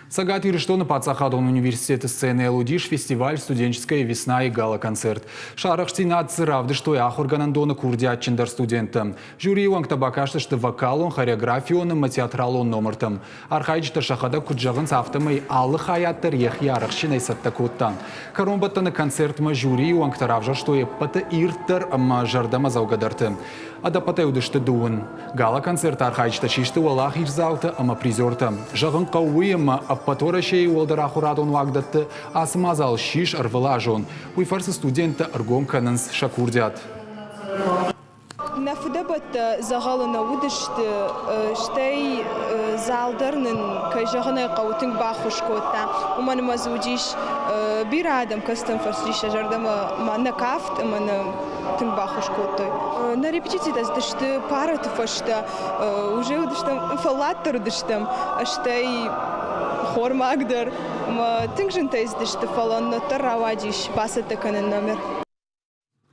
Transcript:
Сагат Юриштона Пацахадон университета сцены Элудиш фестиваль «Студенческая весна» и гала-концерт. Шарах штинат зыравды, что и ахорганандона курдиатчиндар студента. Жюри уанг табакашты, что вокалон, хореографионом, театралон номертом. Архайчта шахада куджаган сафтамай аллы хаяттар ех ярахщиной саттакоттан. Каромбаттаны концерт ма жюри уанг таравжа, что и пата иртар жардама заугадарты. Адапатеуды что дуын. Гала-концерт архайчта чишты уалах ирзауты ама призерта. Жаган кауыема Аппаторашей уолдарахурадон вагдатты асмазал шиш арвалажон. Уйфарсы студента аргомкананс шакурдят. Нафдабат загалына удышты штей залдарнын кайжагына каутынг бахушкотта. Уман мазудиш бирадам кастам фарсиш жардама накафт мана тынг бахушкоттой. На репетиции дышты пара тфашта уже удыштам фалаттар удыштам штей Хормагдер, ма тынгжын тайздышты фалон, но таравадиш басата канен номер.